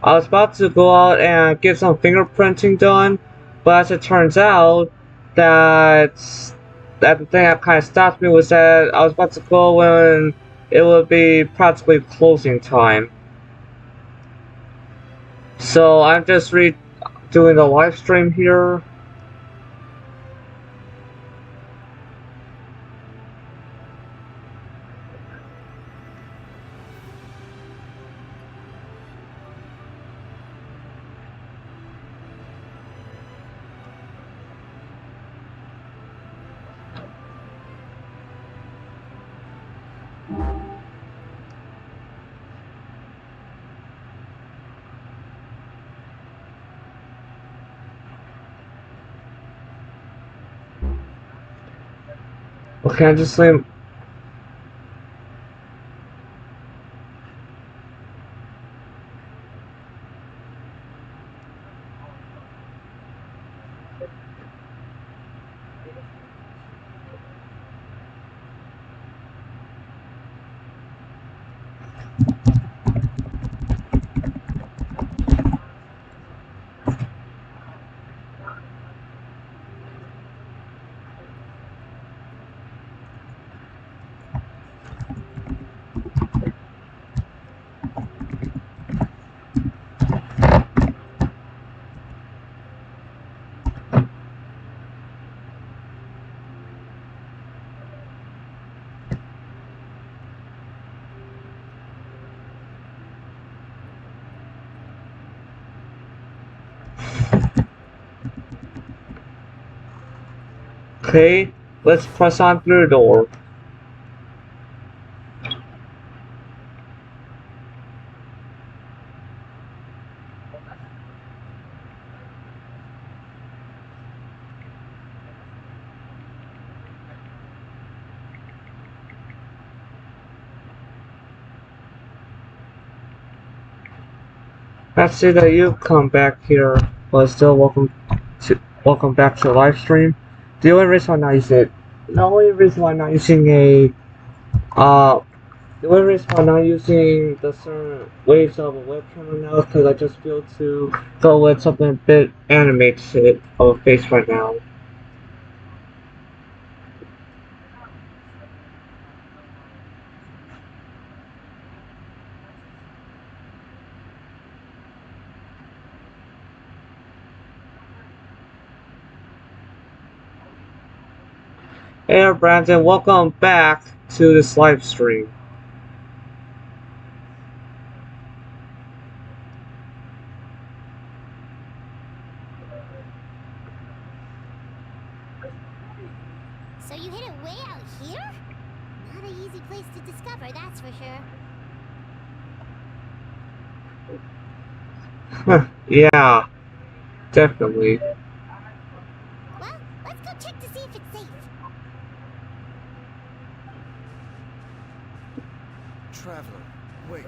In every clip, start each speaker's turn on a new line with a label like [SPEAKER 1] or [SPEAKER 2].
[SPEAKER 1] I was about to go out and get some fingerprinting done, but as it turns out, that the thing that kind of stopped me was that I was about to go when it would be practically closing time. So I'm just doing the live stream here. Okay, I'm just saying. Okay, let's press on through the door. Let's see that you've come back here, but still welcome back to the live stream. The only reason I'm not using it, the only reason why I'm not using uh, the only reason why I'm not using the certain ways of a webcam now is because I just feel to go with something a bit animated of a face right now. Hey Brandon, welcome back to this live stream.
[SPEAKER 2] So you hid it way out here? Not an easy place to discover, that's for sure.
[SPEAKER 1] Yeah, definitely.
[SPEAKER 2] Well, let's go check to see if it's safe.
[SPEAKER 3] Traveler, wait.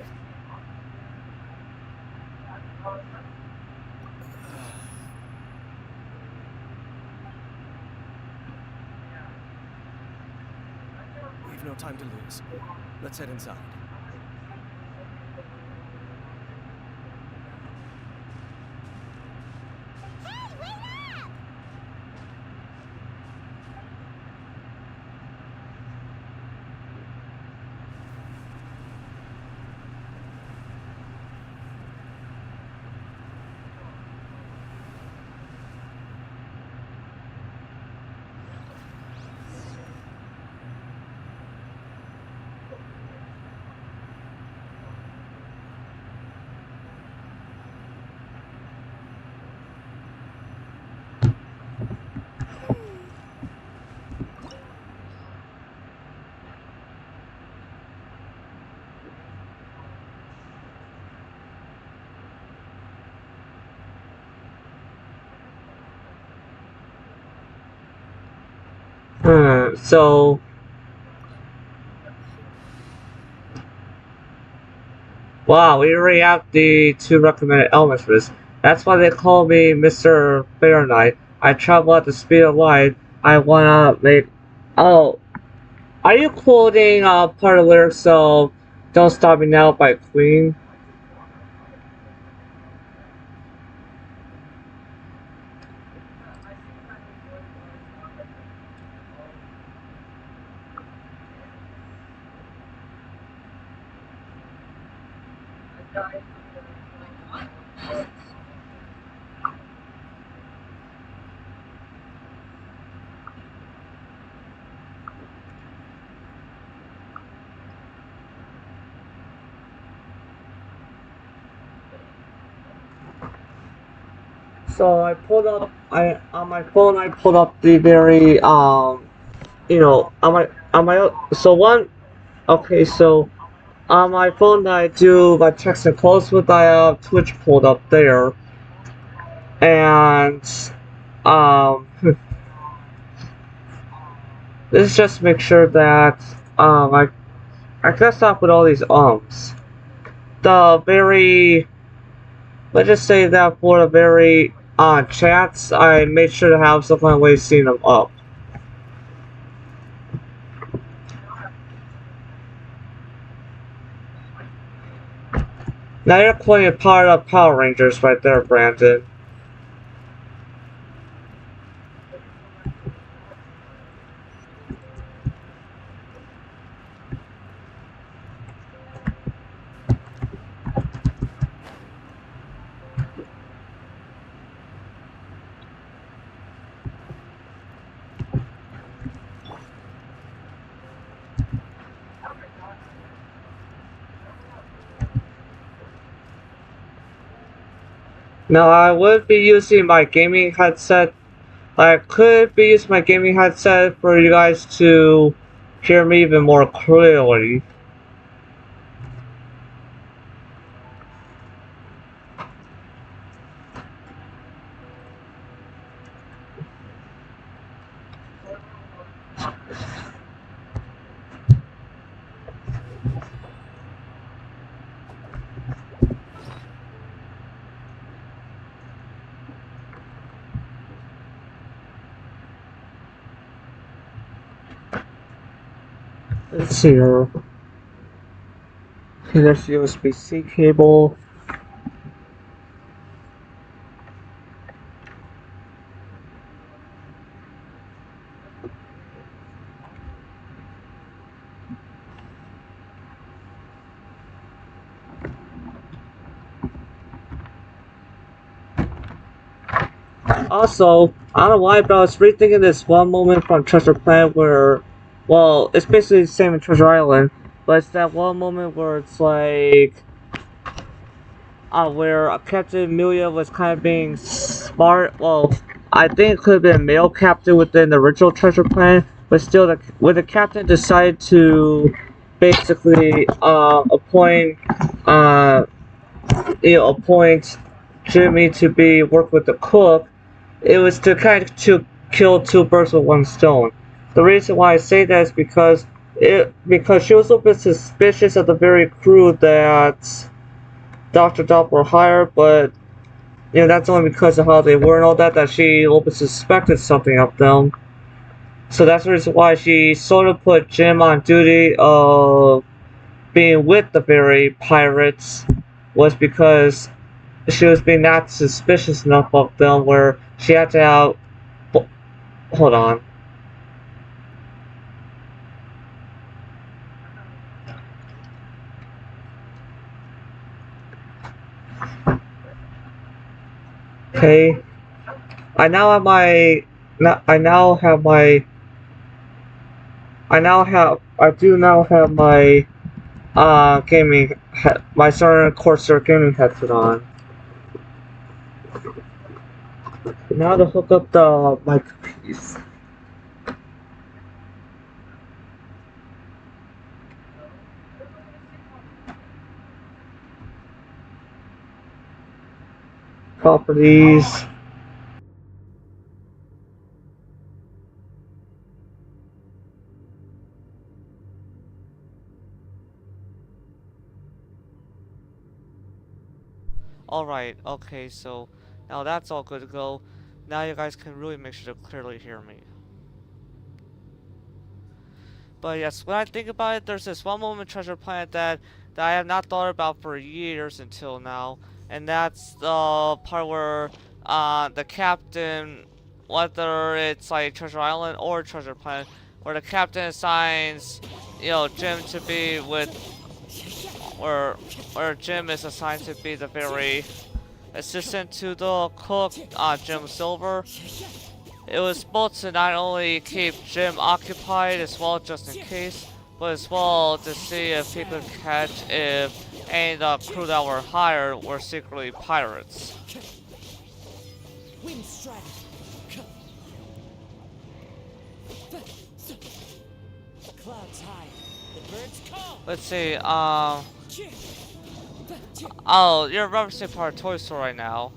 [SPEAKER 3] We've no time to lose. Let's head inside.
[SPEAKER 2] Hey, wait up!
[SPEAKER 1] So, wow, we already have the two recommended elements for this. That's why they call me Mr. Fahrenheit. I travel at the speed of light. I wanna make. Oh, are you quoting part of the lyrics of "Don't Stop Me Now" by Queen? So I pulled up. I on my phone. I pulled up the very on my so one. Okay, so on my phone I do my text and calls with. I have Twitch pulled up there, and um, this is just to make sure that I can stop with all these The very let's just say that for the very chats, I made sure to have some kind of way of seeing them up. Now you're playing part of Power Rangers right there, Brandon. Now I would be using my gaming headset. I could be using my gaming headset for you guys to hear me even more clearly. Let's see here. Okay, there's USB-C cable. Also, I don't know why, but I was rethinking this one moment from Treasure Planet where, well, it's basically the same in Treasure Island, but it's that one moment where it's like, where Captain Amelia was kind of being smart. Well, I think it could have been a male captain within the original Treasure Planet, but still, when the captain decided to basically appoint Jimmy to be work with the cook, it was to kind of to kill two birds with one stone. The reason why I say that is because she was a bit suspicious of the very crew that Dr. Doppler hired, but that's only because of how they were and all that she a little bit suspected something of them. So that's the reason why she sort of put Jim on duty of being with the very pirates, was because she was being not suspicious enough of them where she had to have. Hold on. Okay. I now have my. I now have my. I do now have my gaming my Cerner Corsair gaming headset on. Now to hook up the mic piece. Properties. Alright, okay, so now that's all good to go. Now you guys can really make sure to clearly hear me. But yes, when I think about it, there's this one moment in Treasure Planet that I have not thought about for years until now. And that's the part where the captain, whether it's like Treasure Island or Treasure Planet, where the captain assigns, Jim to be with, where Jim is assigned to be the very assistant to the cook, Jim Silver. It was supposed to not only keep Jim occupied as well, just in case, but as well to see if he could catch if any of the crew that were hired were secretly pirates.
[SPEAKER 3] Wind strike. Clouds high. The birds call.
[SPEAKER 1] Let's see, oh, you're referencing part of Toy Story right now.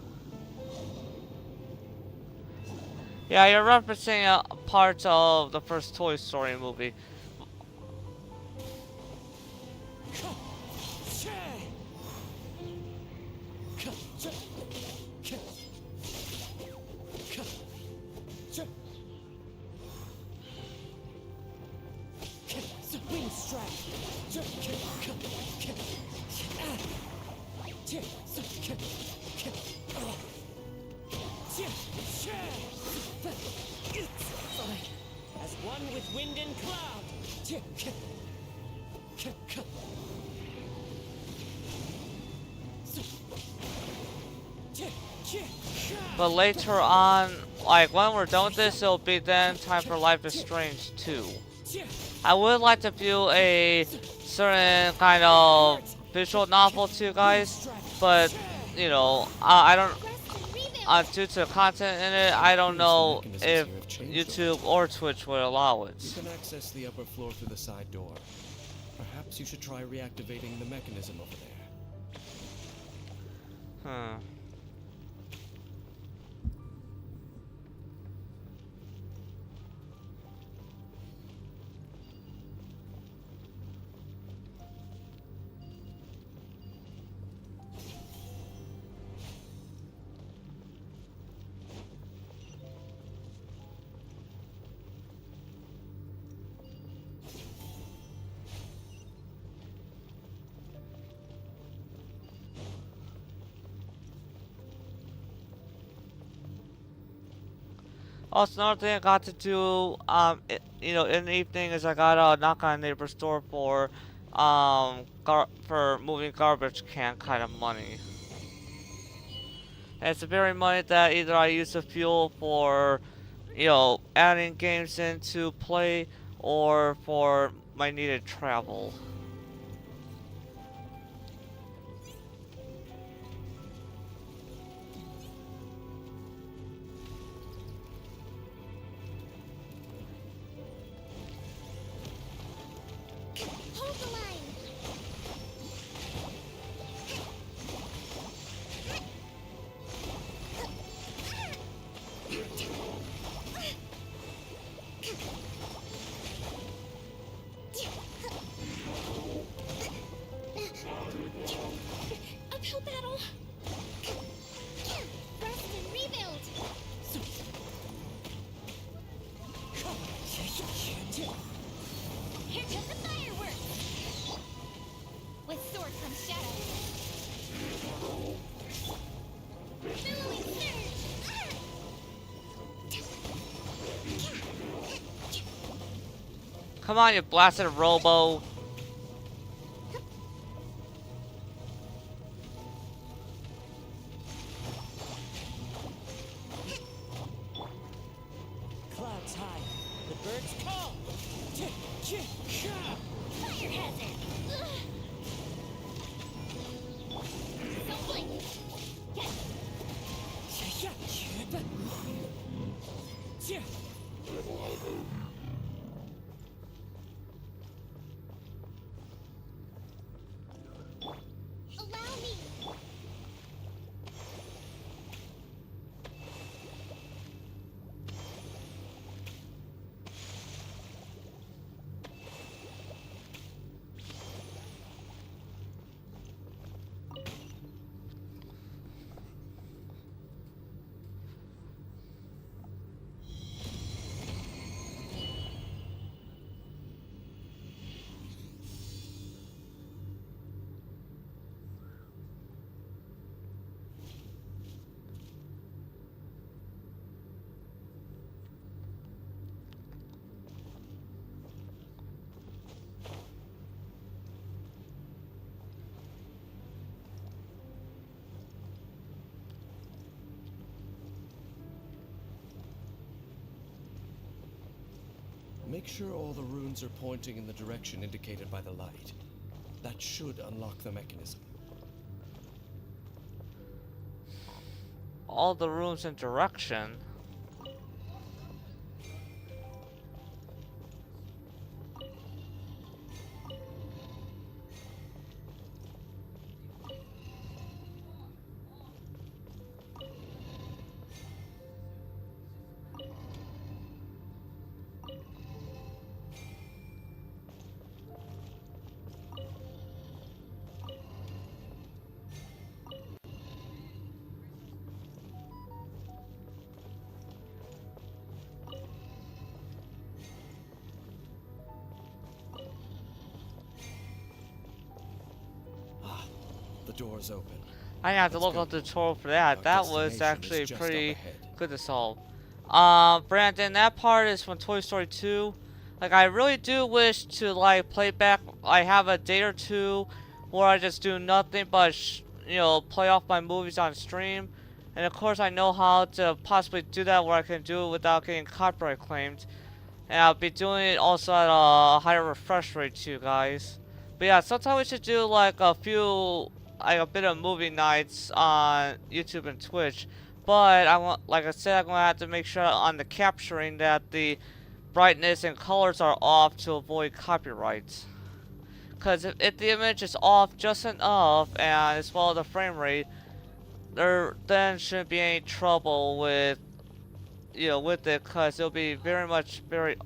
[SPEAKER 1] Yeah, you're referencing a part of the first Toy Story movie.
[SPEAKER 3] Wind strike. As one with wind and cloud.
[SPEAKER 1] But later on, like when we're done with this, it'll be then time for Life is Strange 2. I would like to view a certain kind of visual novel to you guys, but you know, I don't. Due to the content in it, I don't know if YouTube or Twitch would allow it.
[SPEAKER 3] You can access the upper floor through the side door. Perhaps you should try reactivating the mechanism over there.
[SPEAKER 1] Also, another thing I got to do, you know, in the evening is I got to knock on a neighbor's door for moving garbage can kind of money. And it's the very money that either I use to fuel for, you know, adding games into play or for my needed travel.
[SPEAKER 2] Hold the line. Uphill battle. Rest and rebuild. Here comes the fireworks. With sword comes shadow. Billowing surge.
[SPEAKER 1] Come on, you blasted robo.
[SPEAKER 3] Clouds high. The birds call.
[SPEAKER 2] Fire hazard. Don't blink.
[SPEAKER 3] Make sure all the runes are pointing in the direction indicated by the light. That should unlock the mechanism.
[SPEAKER 1] All the runes in direction.
[SPEAKER 3] The door's open.
[SPEAKER 1] I have to
[SPEAKER 3] Let's
[SPEAKER 1] look
[SPEAKER 3] go.
[SPEAKER 1] up the tutorial for that.
[SPEAKER 3] Our
[SPEAKER 1] That was
[SPEAKER 3] destination
[SPEAKER 1] actually
[SPEAKER 3] is just
[SPEAKER 1] pretty
[SPEAKER 3] up ahead.
[SPEAKER 1] good to solve. Brandon, that part is from Toy Story 2. Like, I really do wish to, like, play back. I have a day or two where I just do nothing but, you know, play off my movies on stream. And of course, I know how to possibly do that where I can do it without getting copyright claimed. And I'll be doing it also at a higher refresh rate too, guys. But yeah, sometime we should do like a few, like a bit of movie nights on YouTube and Twitch. But I want, like I said, I'm gonna have to make sure on the capturing that the brightness and colors are off to avoid copyright. Cause if the image is off just enough and as well as the frame rate, there then shouldn't be any trouble with, you know, with it, cause it'll be very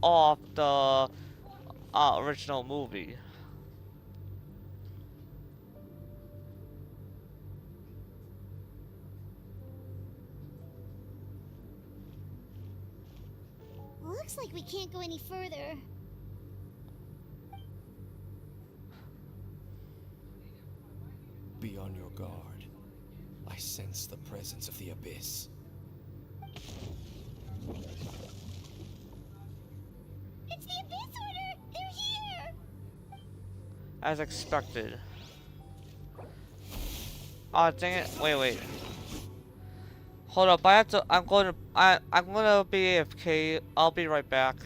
[SPEAKER 1] off the original movie.
[SPEAKER 2] Looks like we can't go any further.
[SPEAKER 3] Be on your guard. I sense the presence of the abyss.
[SPEAKER 2] It's the Abyss Order! They're here!
[SPEAKER 1] As expected. Oh dang it! Wait. Hold up! I'm gonna be AFK. I'll be right back.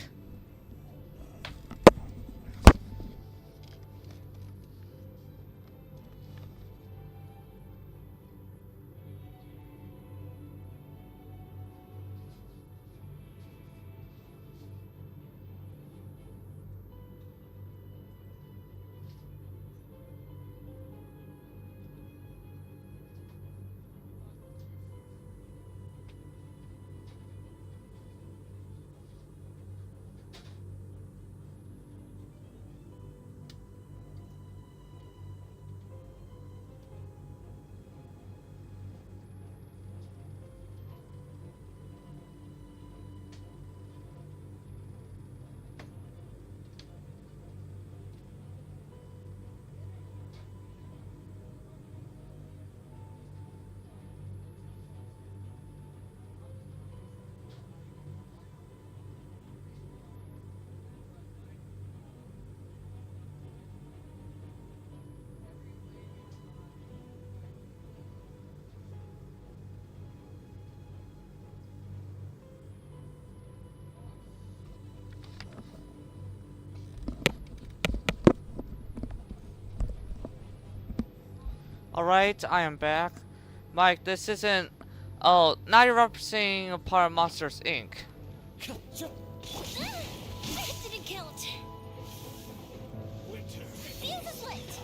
[SPEAKER 1] Alright, I am back. Mike, this isn't... Oh, now you're referencing a part of Monsters, Inc.
[SPEAKER 2] I didn't kill it. Fuse is lit.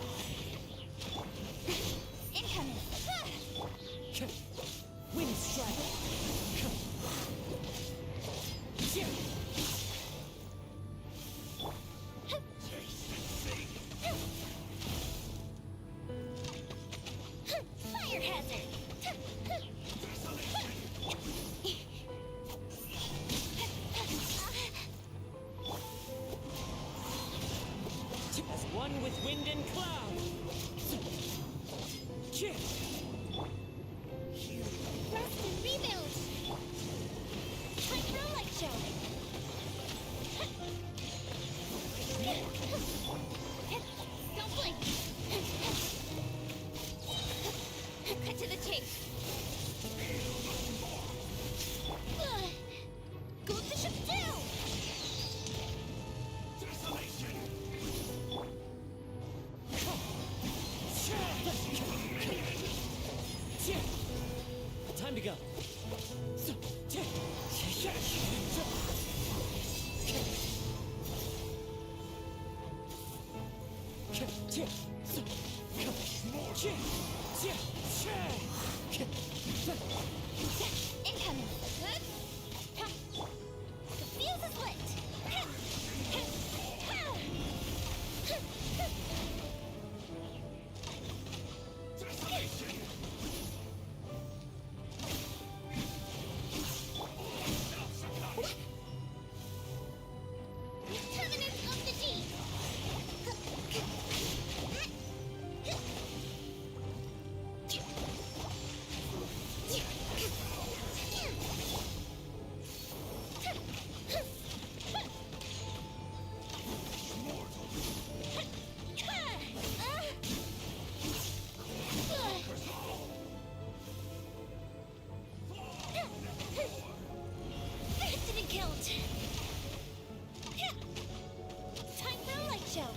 [SPEAKER 2] Incoming.
[SPEAKER 4] Wind strike.
[SPEAKER 2] Fire hazard.
[SPEAKER 4] As one with wind and cloud.
[SPEAKER 2] Rest and rebuild. Time for a light show. Don't blink. Cut to the chase. Go with the ship down.
[SPEAKER 4] Time to go.
[SPEAKER 2] Incoming. Good. The fuse is lit. Terminus of the deep. Didn't count. Time for a light show.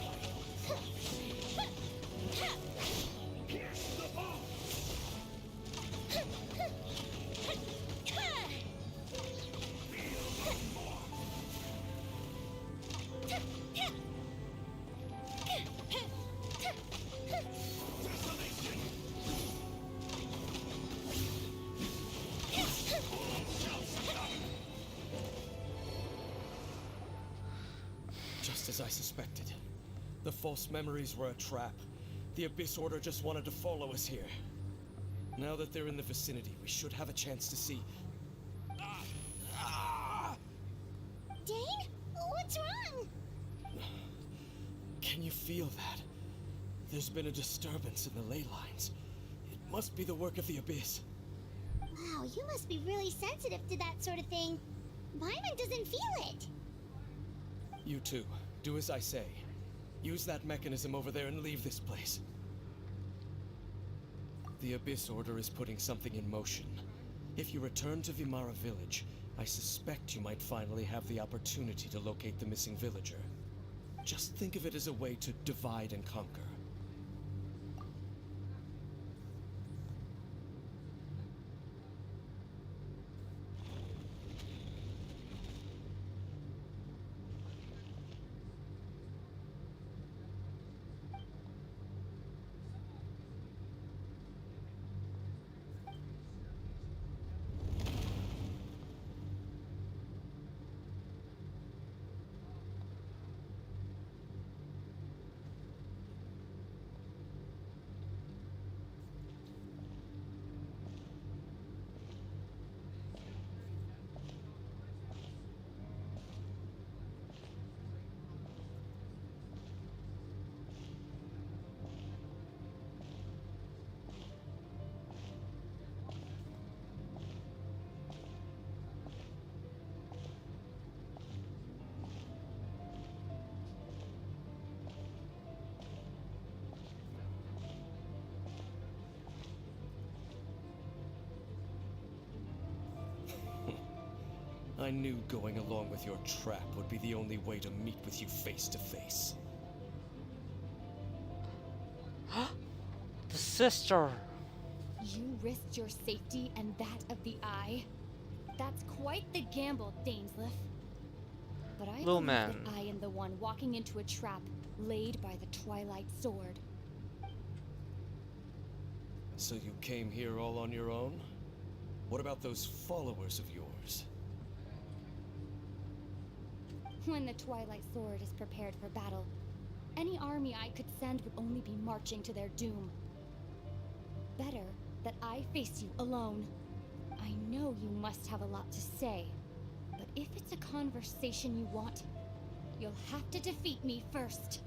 [SPEAKER 3] Just as I suspected. The false memories were a trap. The Abyss Order just wanted to follow us here. Now that they're in the vicinity, we should have a chance to see.
[SPEAKER 2] Dane? What's wrong?
[SPEAKER 3] Can you feel that? There's been a disturbance in the ley lines. It must be the work of the Abyss.
[SPEAKER 2] Wow, you must be really sensitive to that sort of thing. Paimon doesn't feel it.
[SPEAKER 3] You too. Do as I say. Use that mechanism over there and leave this place. The Abyss Order is putting something in motion. If you return to Vimara Village, I suspect you might finally have the opportunity to locate the missing villager. Just think of it as a way to divide and conquer. I knew going along with your trap would be the only way to meet with you face to face.
[SPEAKER 1] The sister!
[SPEAKER 5] You risked your safety and that of the Eye? That's quite the gamble, Dainsleif. But I believe
[SPEAKER 1] Lumine.
[SPEAKER 5] that I am the one walking into a trap laid by the Twilight Sword.
[SPEAKER 3] So you came here all on your own? What about those followers of yours?
[SPEAKER 5] When the Twilight Sword is prepared for battle, any army I could send would only be marching to their doom. Better that I face you alone. I know you must have a lot to say, but if it's a conversation you want, you'll have to defeat me first.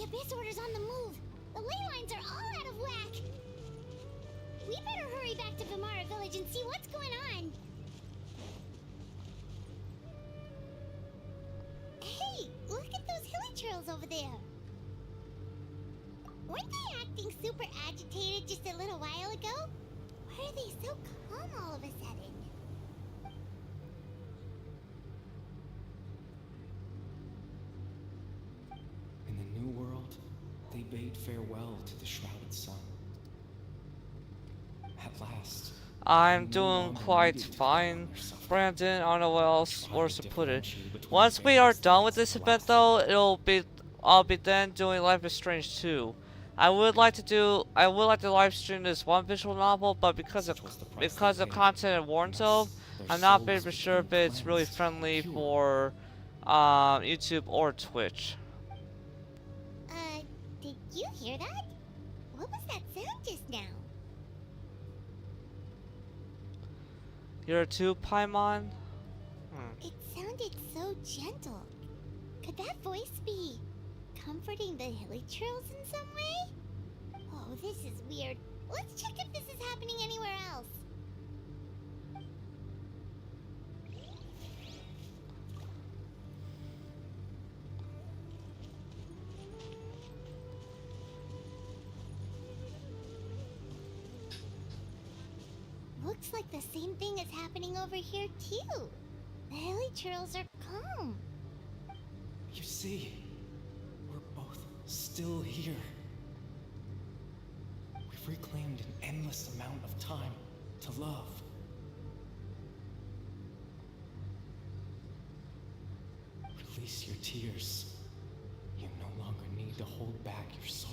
[SPEAKER 2] Abyss Order's on the move. The ley lines are all out of whack. We better hurry back to Vimara Village and see what's going on. Hey, look at those hilichurls over there. Weren't they acting super agitated just a little while ago? Why are they so calm all of a sudden?
[SPEAKER 3] In the new world, they bade farewell to the shrouded sun. At last.
[SPEAKER 1] I'm doing quite fine, Brandon. I don't know what else worse to put it. Once we are done with this event, though, I'll be then doing Life is Strange 2. I would like to live stream this one visual novel, but because of content and warrants of, I'm not very sure if it's really friendly for YouTube or Twitch.
[SPEAKER 2] Did you hear that? What was that sound just now?
[SPEAKER 1] You're too, Paimon?
[SPEAKER 2] It sounded so gentle. Could that voice be comforting the hilichurls in some way? Oh, this is weird. Let's check if this is happening anywhere else. Looks like the same thing is happening over here too. The hilichurls are calm.
[SPEAKER 3] You see, we're both still here. We've reclaimed an endless amount of time to love. Release your tears. You no longer need to hold back your sorrow.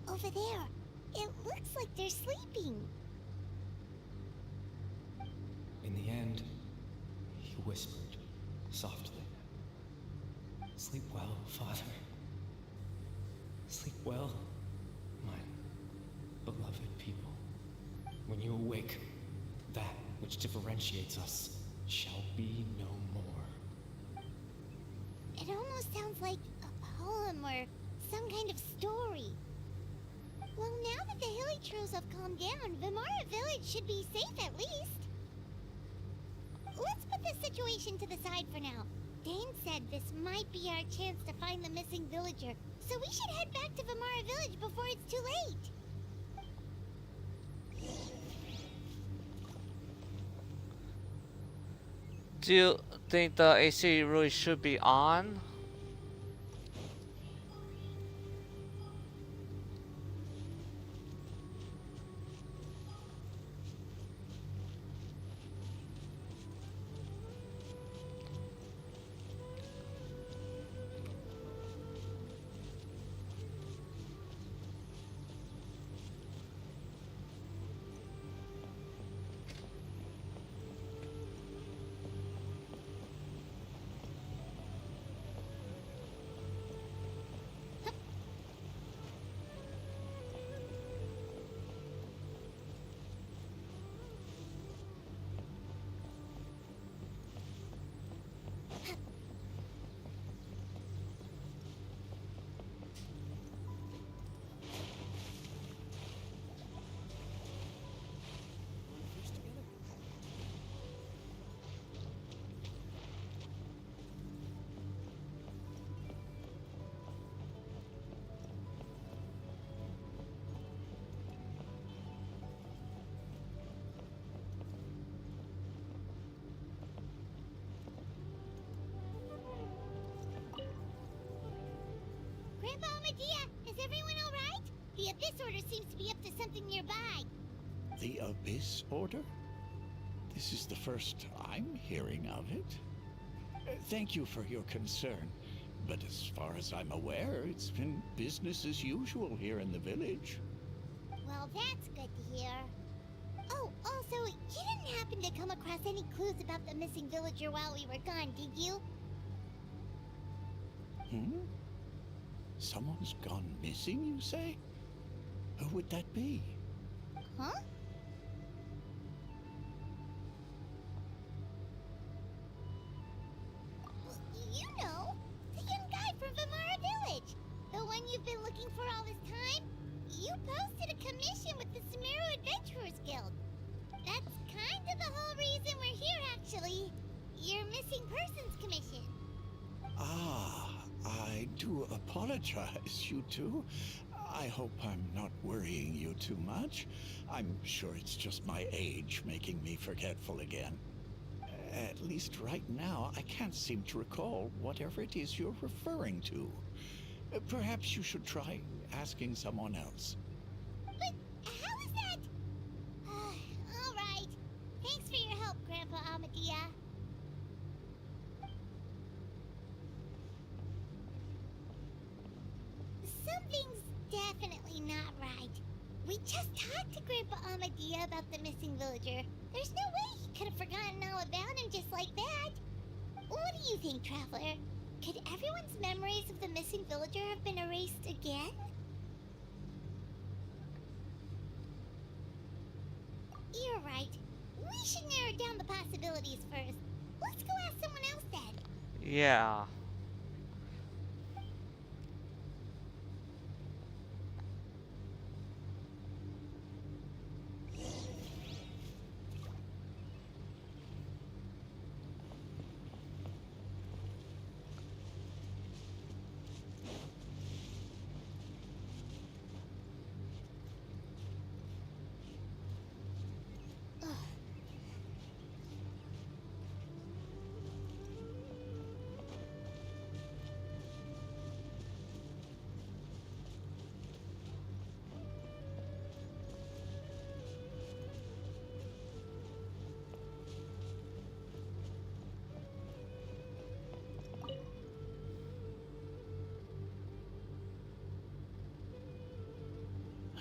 [SPEAKER 2] Over there. It looks like they're sleeping.
[SPEAKER 3] In the end, he whispered softly, "Sleep well, Father. Sleep well, my beloved people. When you awake, that which differentiates us shall be no more."
[SPEAKER 2] It almost sounds like a poem or some kind of story. Well, now that the hilichurls have calmed down, Vimara Village should be safe at least. Let's put this situation to the side for now. Dane said this might be our chance to find the missing villager, so we should head back to Vimara Village before it's too late.
[SPEAKER 1] Do you think the AC really should be on?
[SPEAKER 2] Grandpa Medea, is everyone alright? The Abyss Order seems to be up to something nearby.
[SPEAKER 6] The Abyss Order? This is the first I'm hearing of it. Thank you for your concern, But as far as I'm aware, it's been business as usual here in the village.
[SPEAKER 2] Well, that's good to hear. Oh, also, you didn't happen to come across any clues about the missing villager while we were gone, did you?
[SPEAKER 6] Someone's gone missing, you say? Who would that be?
[SPEAKER 2] Huh? You know, the young guy from Vimara Village. The one you've been looking for all this time. You posted a commission with the Sumeru Adventurers Guild. That's kind of the whole reason we're here, actually. Your missing persons commission.
[SPEAKER 6] Ah, I do apologize, you two. I hope I'm not worrying you too much. I'm sure it's just my age making me forgetful again. At least right now, I can't seem to recall whatever it is you're referring to. Perhaps you should try asking someone else.
[SPEAKER 2] But how is that? All right. Thanks for your help, Grandpa Amadia. Something's definitely not right. We just talked to Grandpa Amadia about the missing villager. There's no way he could have forgotten all about him just like that. What do you think, Traveler? Could everyone's memories of the missing villager have been erased again? You're right. We should narrow down the possibilities first. Let's go ask someone else then.
[SPEAKER 1] Yeah.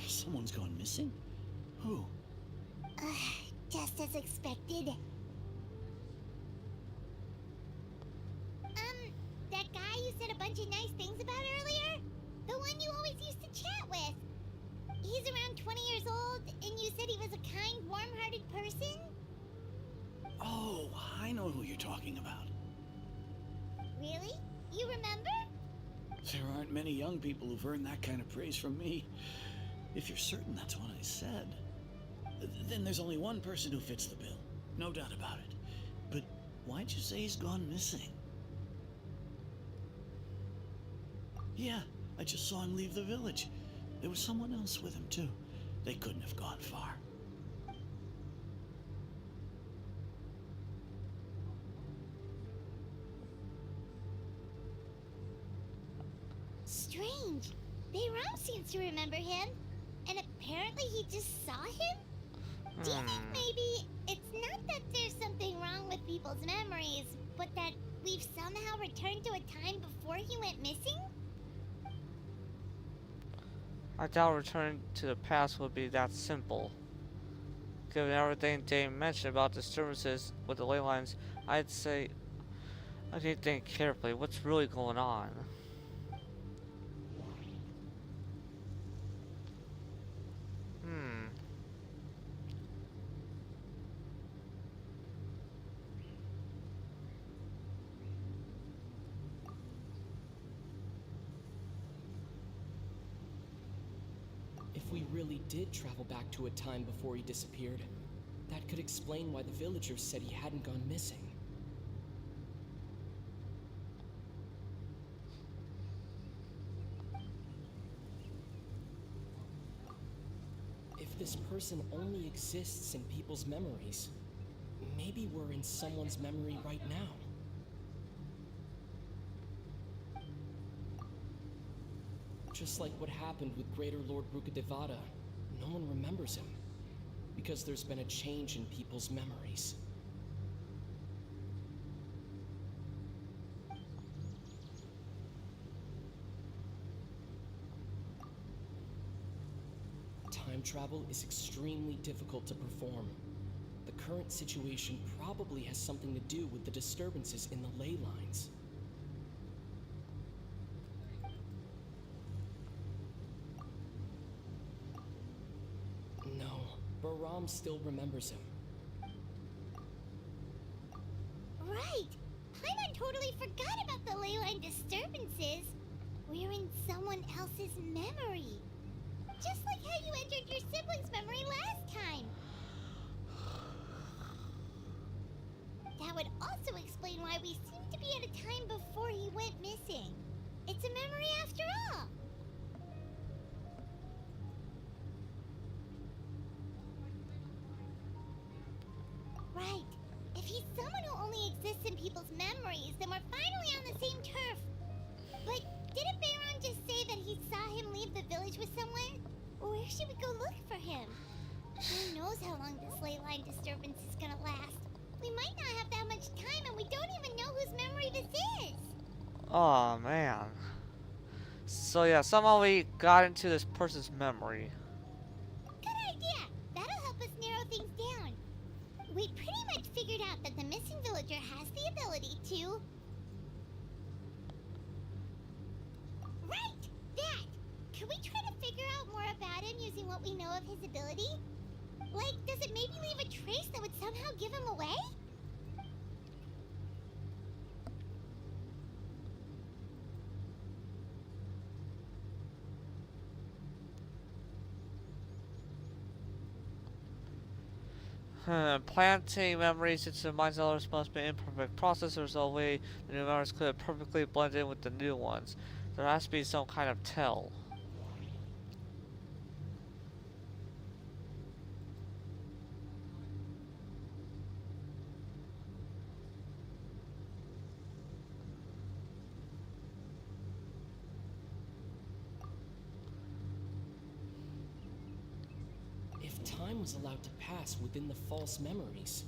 [SPEAKER 6] Someone's gone missing? Who?
[SPEAKER 2] Just as expected. That guy you said a bunch of nice things about earlier? The one you always used to chat with. He's around 20 years old, and you said he was a kind, warm-hearted person?
[SPEAKER 7] Oh, I know who you're talking about.
[SPEAKER 2] Really? You remember?
[SPEAKER 7] There aren't many young people who've earned that kind of praise from me. If you're certain that's what I said, then there's only one person who fits the bill. No doubt about it. But why'd you say he's gone missing? Yeah, I just saw him leave the village. There was someone else with him, too. They couldn't have gone far.
[SPEAKER 2] Strange. Bayram seems to remember him. And apparently he just saw him? Do you think maybe it's not that there's something wrong with people's memories, but that we've somehow returned to a time before he went missing?
[SPEAKER 1] I doubt returning to the past would be that simple. Given everything Dave mentioned about disturbances with the ley lines, I'd say I need to think carefully what's really going on.
[SPEAKER 3] If we really did travel back to a time before he disappeared, that could explain why the villagers said he hadn't gone missing. If this person only exists in people's memories, maybe we're in someone's memory right now. Just like what happened with Greater Lord Rukadevada, no one remembers him, because there's been a change in people's memories.
[SPEAKER 4] time travel is extremely difficult to perform. The current situation probably has something to do with the disturbances in the ley lines. No, Baram still remembers him.
[SPEAKER 2] Right! Paimon totally forgot about the ley line disturbances. We're in someone else's memory. Just like how you entered your sibling's memory last time. That would also explain why we seem to be at a time before he went missing. It's a memory after all. Right. If he's someone who only exists in people's memories, then we're finally on the same turf. But didn't Bayron just say that he saw him leave the village with someone? Where should we go look for him? Who knows how long this ley line disturbance is gonna last? We might not have that much time, and we don't even know whose memory this is.
[SPEAKER 1] Oh man. So yeah, somehow we got into this person's memory.
[SPEAKER 2] Good idea. That'll help us narrow things down. We pretty much figured out that the missing villager has the ability to... Right! That! Can we try to figure out more about him using what we know of his ability? Like, does it maybe leave a trace that would somehow give him away?
[SPEAKER 1] Planting memories into the minds of others must be an imperfect process. There's no way the new memories could perfectly blend in with the new ones. There has to be some kind of tell.
[SPEAKER 4] If time was allowed to pass within the false memories,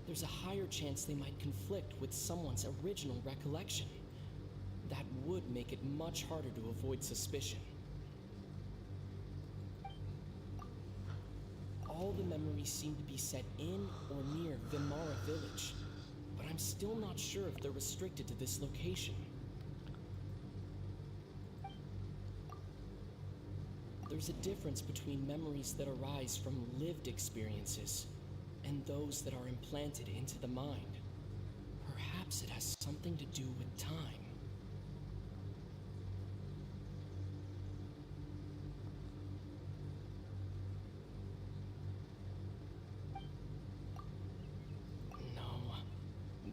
[SPEAKER 4] there's a higher chance they might conflict with someone's original recollection. That would make it much harder to avoid suspicion. All the memories seem to be set in or near Vimara village, but I'm still not sure if they're restricted to this location. There's a difference between memories that arise from lived experiences and those that are implanted into the mind. Perhaps it has something to do with time. No.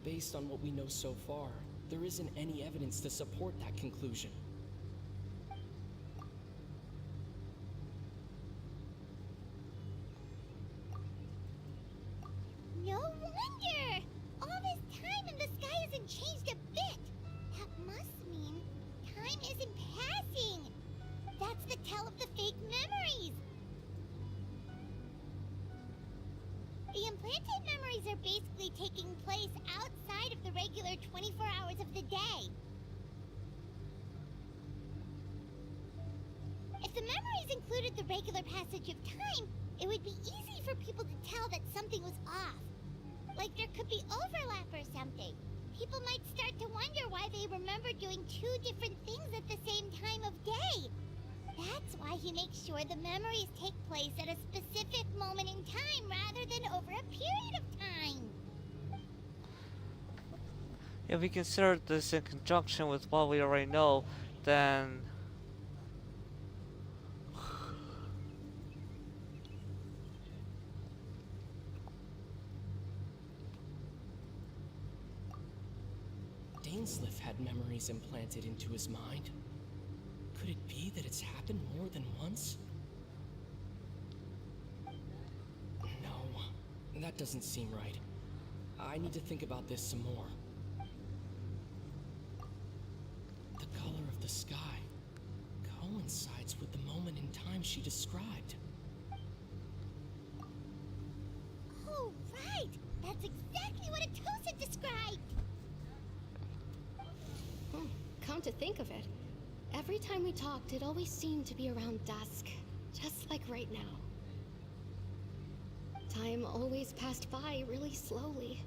[SPEAKER 4] Based on what we know so far, there isn't any evidence to support that conclusion.
[SPEAKER 2] No wonder! All this time and the sky hasn't changed a bit! That must mean time isn't passing! That's the tell of the fake memories! The implanted memories are basically taking place outside of the regular 24 hours of the day. If the memories included the regular passage of time, it would be easy for people to tell that something was off. Like there could be overlap or something. People might start to wonder why they remember doing two different things at the same time of day. That's why he makes sure the memories take place at a specific moment in time rather than over a period of time.
[SPEAKER 1] If we consider this in conjunction with what we already know, then
[SPEAKER 4] Dainsleif had memories implanted into his mind. Could it be that it's happened more than once? No, that doesn't seem right. I need to think about this some more. The color of the sky coincides with the moment in time she described.
[SPEAKER 2] Oh, right! That's exactly what Atosa described!
[SPEAKER 5] Come to think of it, every time we talked, it always seemed to be around dusk, just like right now.
[SPEAKER 8] Time always passed by really slowly.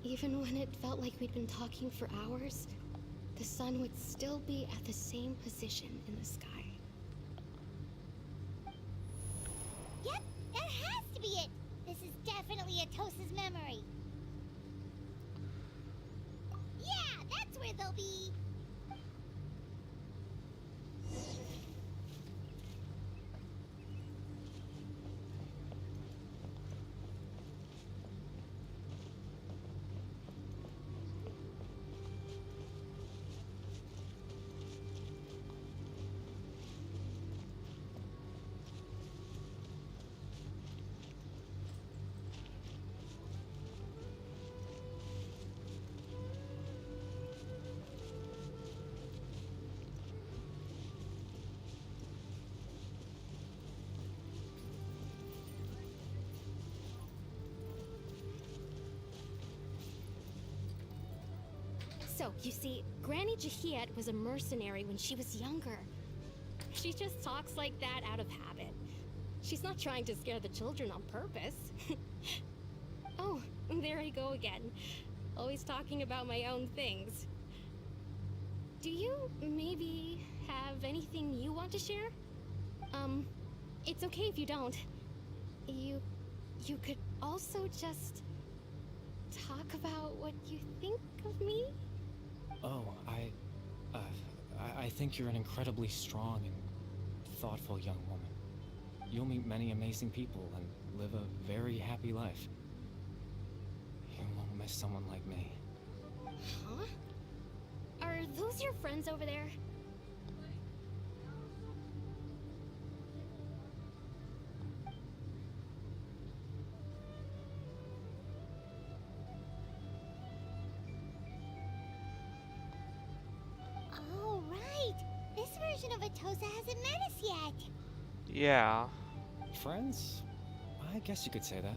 [SPEAKER 8] Even when it felt like we'd been talking for hours, the sun would still be at the same position in the sky.
[SPEAKER 2] Yep, that has to be it. This is definitely Atosa's memory. Yeah, that's where they'll be.
[SPEAKER 8] So, you see, Granny Jahiet was a mercenary when she was younger. She just talks like that out of habit. She's not trying to scare the children on purpose. Oh, there I go again. Always talking about my own things. Do you maybe have anything you want to share? It's okay if you don't. You could also just talk about what you think of me?
[SPEAKER 4] Oh, I think you're an incredibly strong and thoughtful young woman. You'll meet many amazing people and live a very happy life. You won't miss someone like me.
[SPEAKER 8] Huh? Are those your friends over there?
[SPEAKER 2] Oh, right. This version of Atosa hasn't met us yet.
[SPEAKER 1] Yeah.
[SPEAKER 4] Friends? I guess you could say that.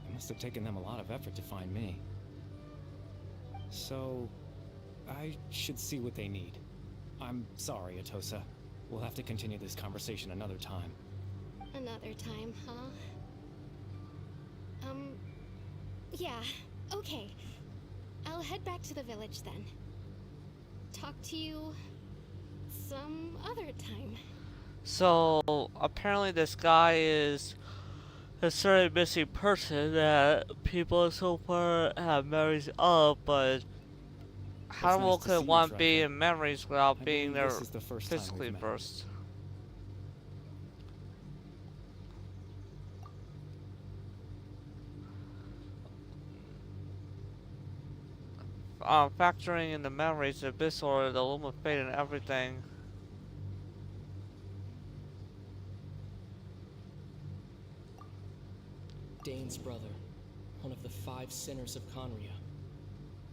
[SPEAKER 4] It must have taken them a lot of effort to find me. So, I should see what they need. I'm sorry, Atosa. We'll have to continue this conversation another time.
[SPEAKER 8] Another time, huh? Yeah, okay. I'll head back to the village then. Talk to you some other time.
[SPEAKER 1] So apparently this guy is a certain missing person that people so far have memories of, but how
[SPEAKER 4] It's nice to
[SPEAKER 1] could
[SPEAKER 4] see you,
[SPEAKER 1] one be
[SPEAKER 4] Tracker.
[SPEAKER 1] in memories without
[SPEAKER 4] I
[SPEAKER 1] being
[SPEAKER 4] believe
[SPEAKER 1] there
[SPEAKER 4] this is the first time we've
[SPEAKER 1] physically
[SPEAKER 4] met.
[SPEAKER 1] first? Factoring in the memories, the abyss or the Lumen fate and everything.
[SPEAKER 4] Dane's brother, one of the 5 sinners of Conria.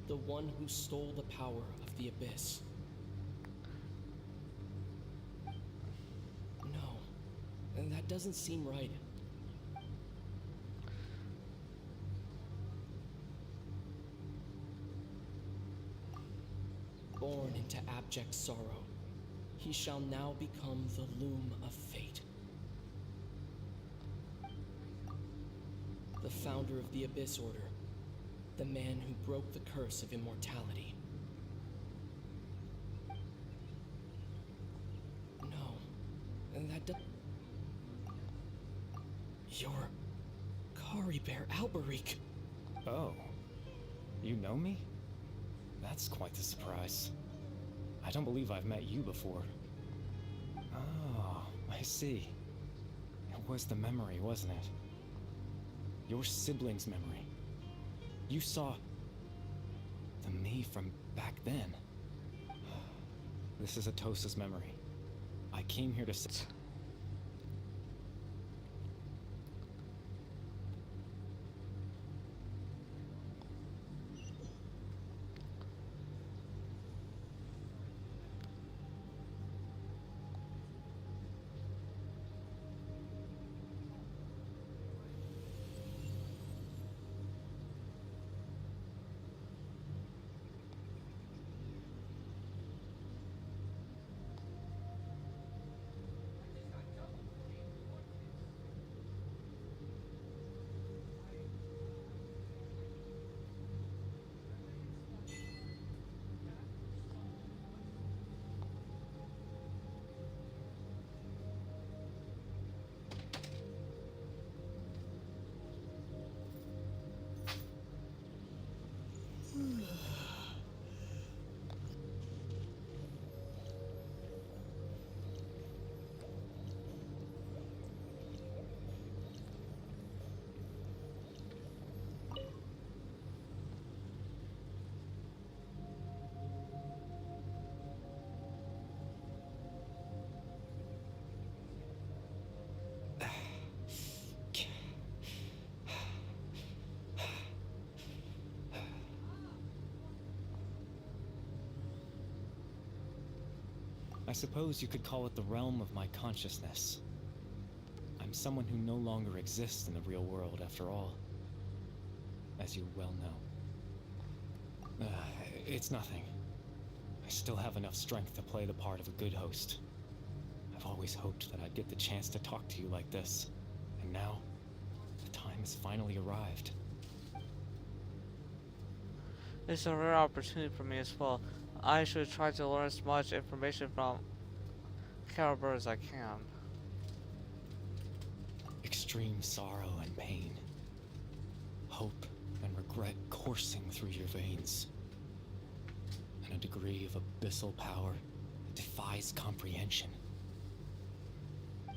[SPEAKER 4] The one who stole the power of the Abyss. No, that doesn't seem right. Born into abject sorrow, he shall now become the Loom of Fate. The founder of the Abyss Order, the man who broke the curse of immortality. No, that You're Kari Bear Alberic. Oh, you know me? That's quite the surprise. I don't believe I've met you before. Oh, I see. It was the memory, wasn't it? Your sibling's memory. You saw the me from back then. This is Atosa's memory. I came here to say... I suppose you could call it the realm of my consciousness. I'm someone who no longer exists in the real world, after all. As you well know. It's nothing. I still have enough strength to play the part of a good host. I've always hoped that I'd get the chance to talk to you like this. And now, the time has finally arrived.
[SPEAKER 1] It's a rare opportunity for me as well. I should try to learn as much information from Caliber as I can.
[SPEAKER 4] Extreme sorrow and pain. Hope and regret coursing through your veins. And a degree of abyssal power that defies comprehension.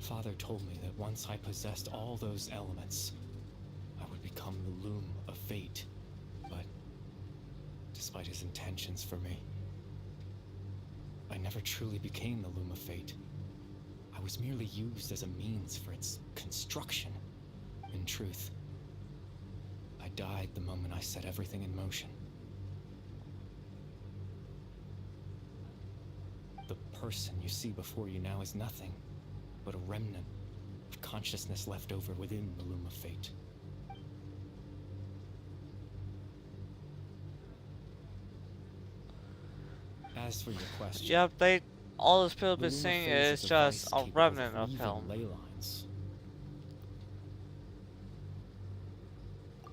[SPEAKER 4] Father told me that once I possessed all those elements, I would become the Loom of Fate. But despite his intentions for me, I never truly became the Loom of Fate. I was merely used as a means for its construction. In truth, I died the moment I set everything in motion. The person you see before you now is nothing but a remnant of consciousness left over within the Loom of Fate. As for your question,
[SPEAKER 1] Yep, all this people have been
[SPEAKER 4] the Loom of
[SPEAKER 1] saying
[SPEAKER 4] Fate
[SPEAKER 1] is
[SPEAKER 4] a
[SPEAKER 1] just
[SPEAKER 4] device
[SPEAKER 1] a
[SPEAKER 4] capable
[SPEAKER 1] remnant of
[SPEAKER 4] weaving
[SPEAKER 1] him.
[SPEAKER 4] ley lines.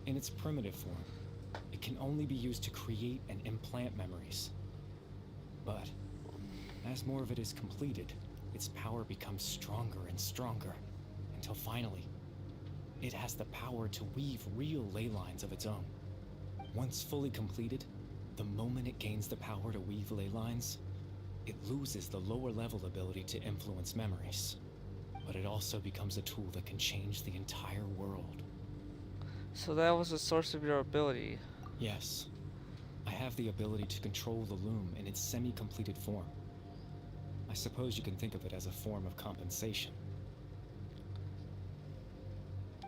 [SPEAKER 4] In its primitive form, it can only be used to create and implant memories. But as more of it is completed, its power becomes stronger and stronger, until finally, it has the power to weave real ley lines of its own. Once fully completed, the moment it gains the power to weave ley lines, it loses the lower level ability to influence memories. But it also becomes a tool that can change the entire world.
[SPEAKER 1] So that was the source of your ability.
[SPEAKER 4] Yes. I have the ability to control the Loom in its semi-completed form. I suppose you can think of it as a form of compensation.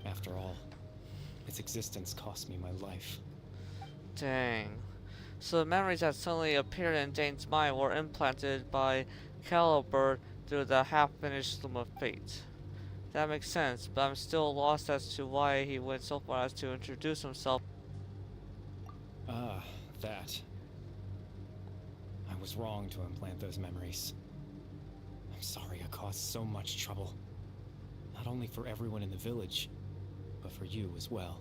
[SPEAKER 4] After all, its existence cost me my life.
[SPEAKER 1] Dang. So the memories that suddenly appeared in Dane's mind were implanted by Caliber through the half-finished Loom of Fate. That makes sense, but I'm still lost as to why he went so far as to introduce himself.
[SPEAKER 4] Ah, that. I was wrong to implant those memories. I'm sorry I caused so much trouble. Not only for everyone in the village, but for you as well.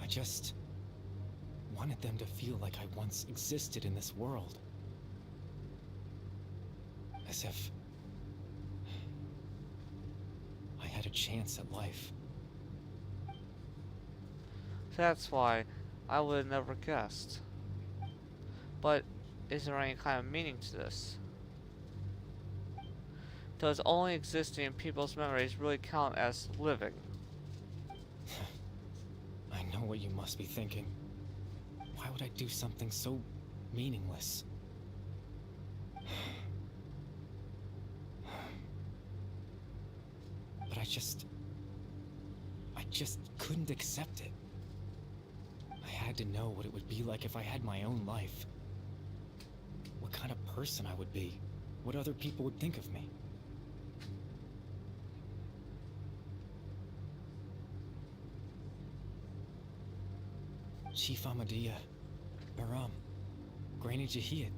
[SPEAKER 4] I just wanted them to feel like I once existed in this world. As if I had a chance at life.
[SPEAKER 1] That's why I would have never guessed. But is there any kind of meaning to this? Does only existing in people's memories really count as living?
[SPEAKER 4] I know what you must be thinking. Why would I do something so meaningless? But I just couldn't accept it. I had to know what it would be like if I had my own life. What kind of person I would be. What other people would think of me. Chief Ahmadiyya, Baram, Granny Jahiyat,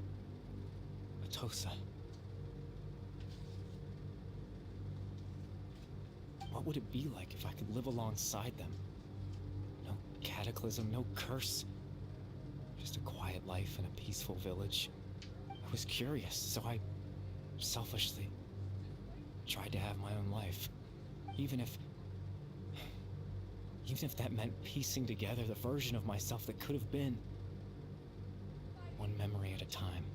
[SPEAKER 4] Atosa. What would it be like if I could live alongside them? No cataclysm, no curse. Just a quiet life in a peaceful village. I was curious, so I selfishly tried to have my own life. Even if Even if that meant piecing together the version of myself that could have been. One memory at a time.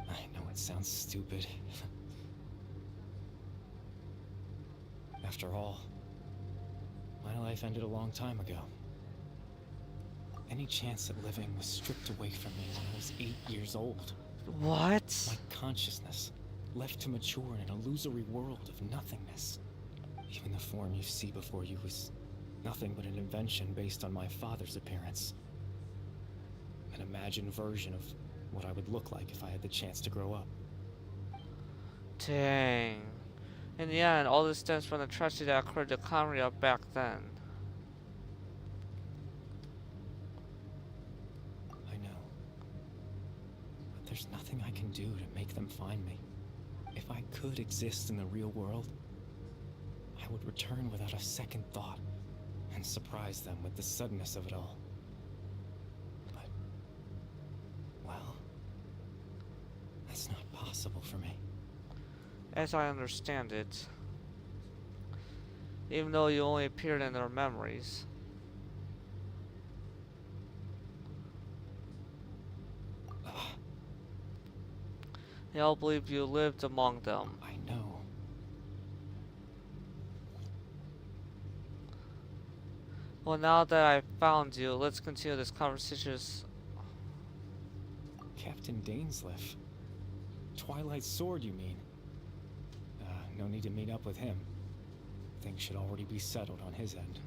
[SPEAKER 4] I know it sounds stupid. After all, my life ended a long time ago. Any chance at living was stripped away from me when I was 8 years old.
[SPEAKER 1] What?
[SPEAKER 4] My consciousness, left to mature in an illusory world of nothingness. Even the form you see before you was nothing but an invention based on my father's appearance. An imagined version of what I would look like if I had the chance to grow up.
[SPEAKER 1] Dang. In the end, all this stems from the tragedy that occurred to Conria back then.
[SPEAKER 4] I know. But there's nothing I can do to make them find me. If I could exist in the real world, I would return without a second thought and surprise them with the suddenness of it all. But, well, that's not possible for me.
[SPEAKER 1] As I understand it, even though you only appeared in their memories. They all believe you lived among them.
[SPEAKER 4] I know.
[SPEAKER 1] Well, now that I've found you, let's continue this conversation.
[SPEAKER 4] Captain Dainsleif. Twilight Sword, you mean? No need to meet up with him. Things should already be settled on his end.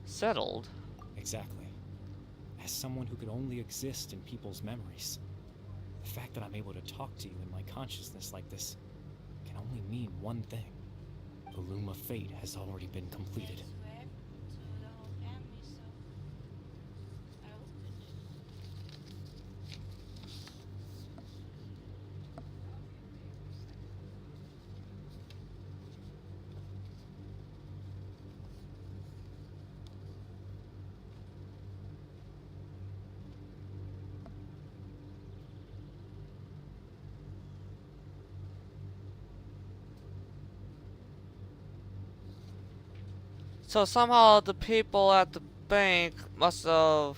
[SPEAKER 1] Settled?
[SPEAKER 4] Exactly. As someone who could only exist in people's memories, the fact that I'm able to talk to you in my consciousness like this can only mean one thing. The Loom of Fate has already been completed.
[SPEAKER 1] So somehow the people at the bank must have...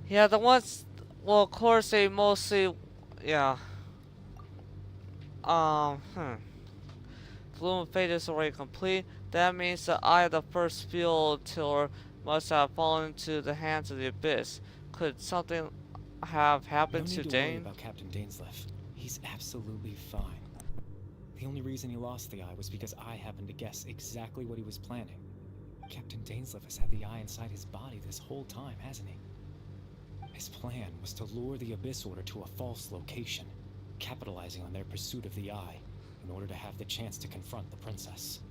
[SPEAKER 1] Yeah, the ones... Well, of course they mostly... Yeah. The Loom of Fate is already complete. That means the eye of the first field tiller must have fallen into the hands of the Abyss. Could something have happened to
[SPEAKER 4] No need to worry
[SPEAKER 1] Dane?
[SPEAKER 4] about Captain Dainsleif. He's absolutely fine. The only reason he lost the eye was because I happened to guess exactly what he was planning. Captain Dainsleif has had the eye inside his body this whole time, hasn't he? His plan was to lure the Abyss Order to a false location, capitalizing on their pursuit of the eye in order to have the chance to confront the princess.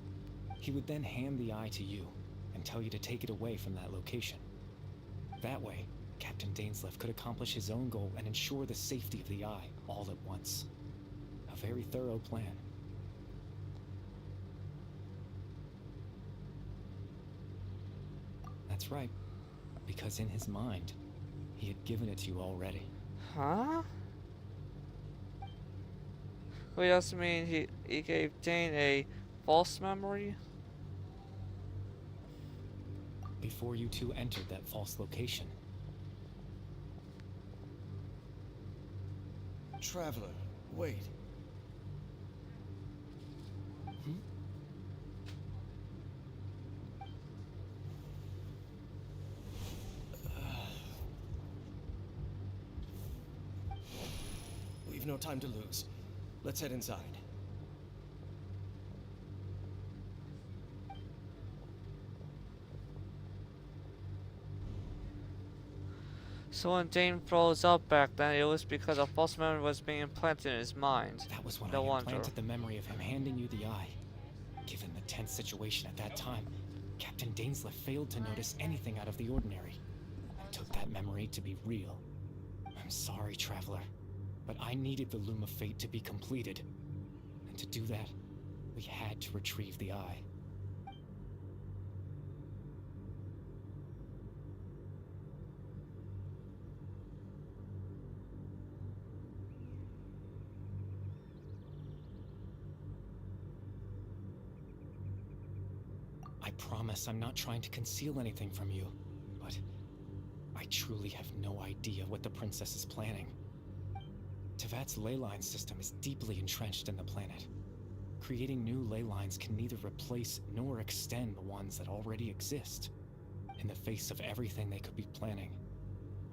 [SPEAKER 4] He would then hand the eye to you and tell you to take it away from that location. That way, Captain Dainsleif could accomplish his own goal and ensure the safety of the eye all at once. A very thorough plan. That's right, because in his mind, he had given it to you already.
[SPEAKER 1] Huh? Wait, does it mean he gave Dane a false memory?
[SPEAKER 4] Before you two entered that false location.
[SPEAKER 3] Traveler, wait. We've no time to lose. Let's head inside.
[SPEAKER 1] So when Dane froze up back then, it was because a false memory was being implanted in his mind.
[SPEAKER 4] That was when
[SPEAKER 1] No
[SPEAKER 4] I
[SPEAKER 1] wonder.
[SPEAKER 4] implanted the memory of him handing you the eye. Given the tense situation at that time, Captain Dainsleif failed to notice anything out of the ordinary. I took that memory to be real. I'm sorry, Traveler, but I needed the Loom of Fate to be completed. And to do that, we had to retrieve the eye.
[SPEAKER 9] I promise I'm not trying to conceal anything from you, but I truly have no idea what the princess is planning. Tevat's ley line system is deeply entrenched in the planet. Creating new ley lines can neither replace nor extend the ones that already exist. In the face of everything they could be planning,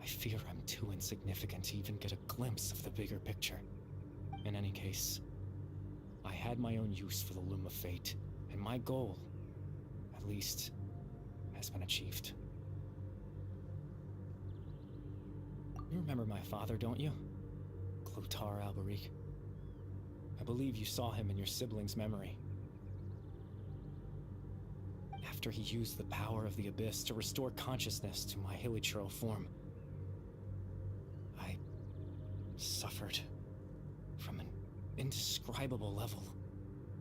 [SPEAKER 9] I fear I'm too insignificant to even get a glimpse of the bigger picture. In any case, I had my own use for the Loom of Fate, and my goal, at least, has been achieved. You remember my father, don't you? Clotar Alberic. I believe you saw him in your sibling's memory. After he used the power of the Abyss to restore consciousness to my hilichurl form, I suffered from an indescribable level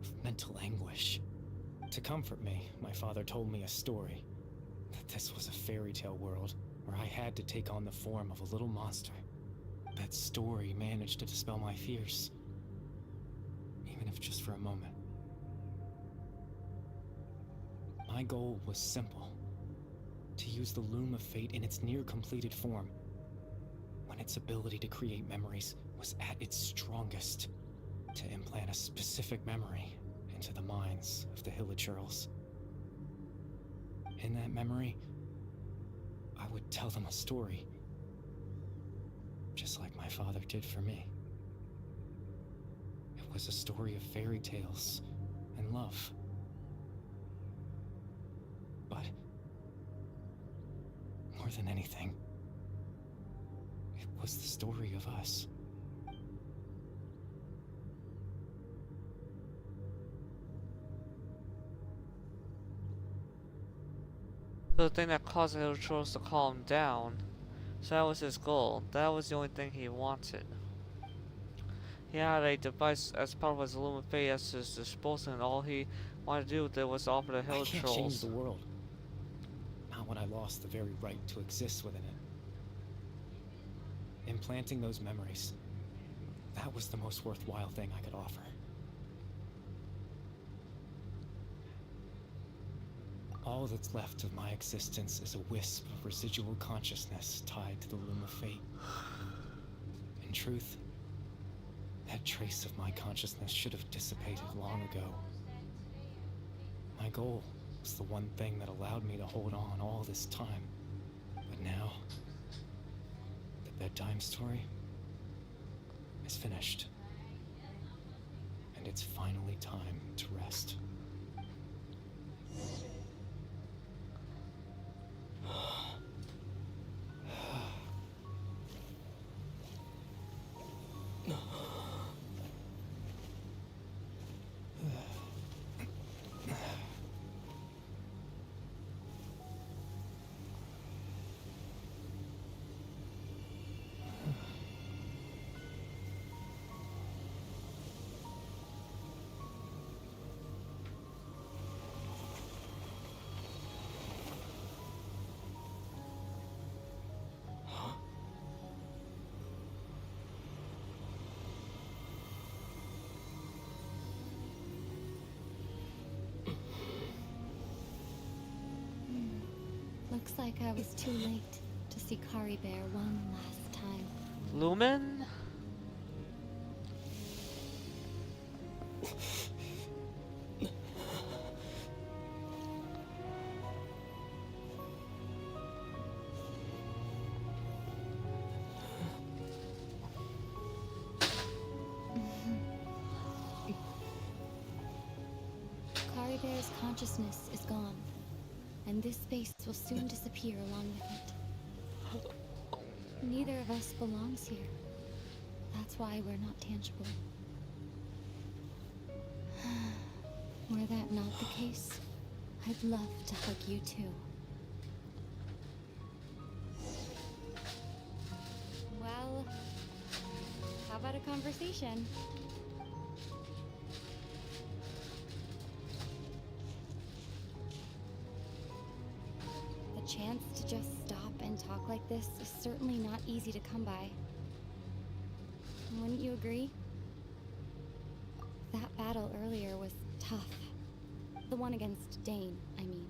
[SPEAKER 9] of mental anguish. To comfort me, my father told me a story, that this was a fairy tale world where I had to take on the form of a little monster. That story managed to dispel my fears, even if just for a moment. My goal was simple: to use the Loom of Fate in its near-completed form, when its ability to create memories was at its strongest, to implant a specific memory into the minds of the hilichurls. In that memory, I would tell them a story, just like my father did for me. It was a story of fairy tales and love. But more than anything, it was the story of us.
[SPEAKER 1] The thing that caused the hilichurls to calm down. So that was his goal. That was the only thing he wanted. He had a device as powerful as the Loom of Fate at his disposal, and all he wanted to do with it was offer the hilichurls.
[SPEAKER 9] I can't change the world. Not when I lost the very right to exist within it. Implanting those memories, that was the most worthwhile thing I could offer. All that's left of my existence is a wisp of residual consciousness tied to the Loom of Fate. In truth, that trace of my consciousness should have dissipated long ago. My goal was the one thing that allowed me to hold on all this time. But now, the bedtime story is finished. And it's finally time to rest.
[SPEAKER 5] Looks like I was too late to see Kari Bear one last time.
[SPEAKER 1] Lumine?
[SPEAKER 5] Kari Bear's consciousness is gone, and this space will soon disappear along with it. Neither of us belongs here. That's why we're not tangible. Were that not the case, I'd love to hug you too. Well, how about a conversation? The chance to just stop and talk like this is certainly not easy to come by. Wouldn't you agree? That battle earlier was tough. The one against Dane, I mean.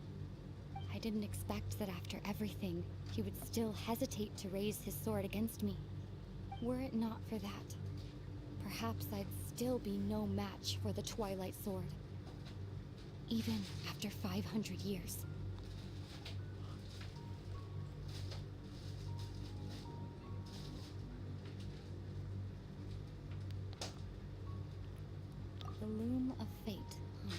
[SPEAKER 5] I didn't expect that after everything, he would still hesitate to raise his sword against me. Were it not for that, perhaps I'd still be no match for the Twilight Sword. Even after 500 years. The Loom of Fate, huh?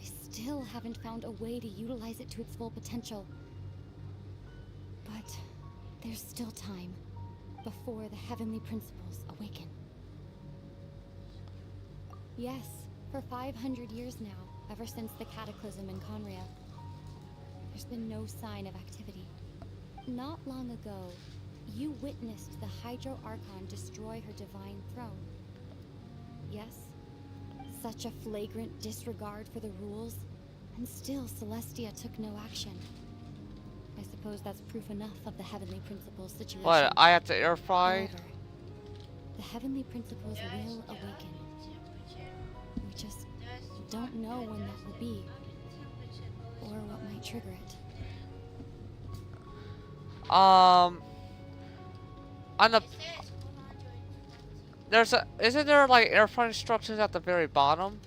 [SPEAKER 5] I still haven't found a way to utilize it to its full potential. But there's still time before the heavenly principles awaken. Yes, for 500 years now, ever since the cataclysm in Conria, there's been no sign of activity. Not long ago, you witnessed the Hydro Archon destroy her divine throne. Yes, such a flagrant disregard for the rules, and still Celestia took no action. I suppose that's proof enough of the heavenly principles situation.
[SPEAKER 1] What, I have to air fry?
[SPEAKER 5] However, the heavenly principles will awaken. We just don't know when that will be, or what might trigger it.
[SPEAKER 1] On the isn't there like air fry instructions at the very bottom?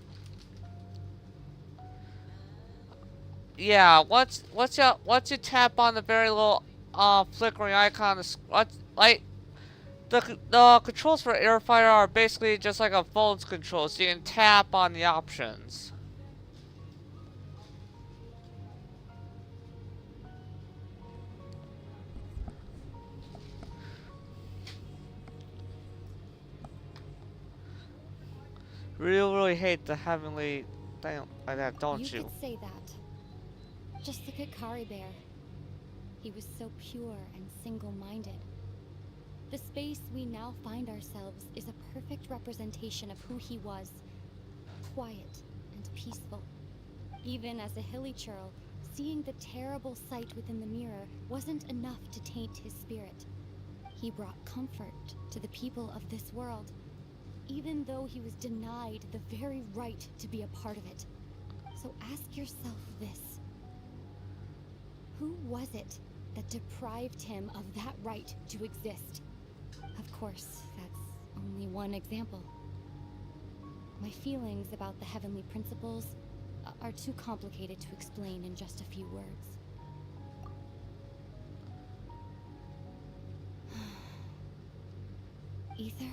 [SPEAKER 1] Yeah, once you tap on the very little flickering icon, like the controls for Airfire are basically just like a phone's controls. So you can tap on the options. Really hate the heavenly thing like that, don't you?
[SPEAKER 5] You could say that. Just look at Kari Bear. He was so pure and single-minded. The space we now find ourselves is a perfect representation of who he was. Quiet and peaceful. Even as a hilly churl, seeing the terrible sight within the mirror wasn't enough to taint his spirit. He brought comfort to the people of this world, even though he was denied the very right to be a part of it. So ask yourself this. Who was it that deprived him of that right to exist? Of course, that's only one example. My feelings about the heavenly principles are too complicated to explain in just a few words. Aether?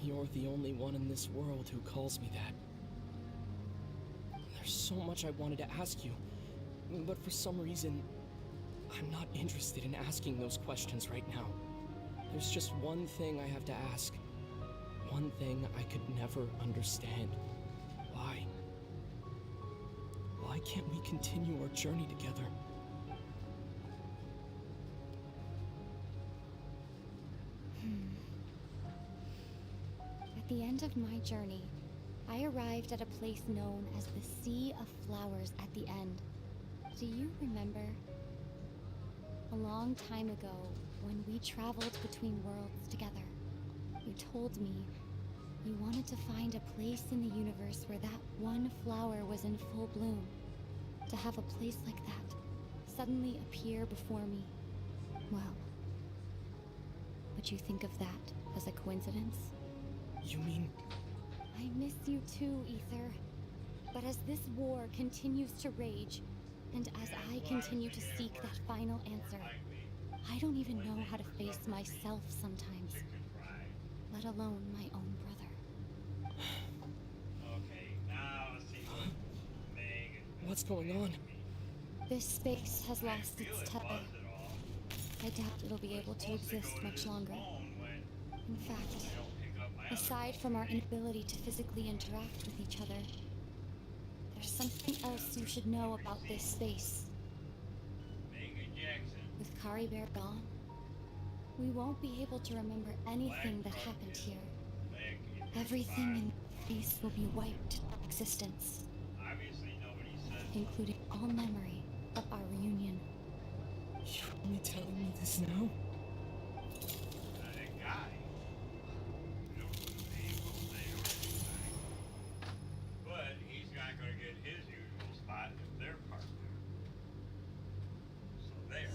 [SPEAKER 4] You're the only one in this world who calls me that. There's so much I wanted to ask you, but for some reason, I'm not interested in asking those questions right now. There's just one thing I have to ask. One thing I could never understand. Why? Why can't we continue our journey together?
[SPEAKER 5] At the end of my journey, I arrived at a place known as the Sea of Flowers at the end. Do you remember? A long time ago, when we traveled between worlds together, you told me you wanted to find a place in the universe where that one flower was in full bloom. To have a place like that suddenly appear before me. Well, would you think of that as a coincidence?
[SPEAKER 4] You mean...
[SPEAKER 5] I miss you too, Aether. But as this war continues to rage, and as I continue to seek that final answer, I don't even know how to face myself sometimes, let alone my own brother.
[SPEAKER 4] What's going on?
[SPEAKER 5] This space has lost its tether. I doubt it'll be able to exist much longer. In fact, aside from our inability to physically interact with each other, there's something else you should know about this space. With Kari Bear gone, we won't be able to remember anything that happened here. Everything in space will be wiped from existence, including all memory of our reunion.
[SPEAKER 4] You're only telling me this now?
[SPEAKER 10] That guy. I don't know his name, won't say or anything. But he's not going to get his usual spot if they're parked there. So there.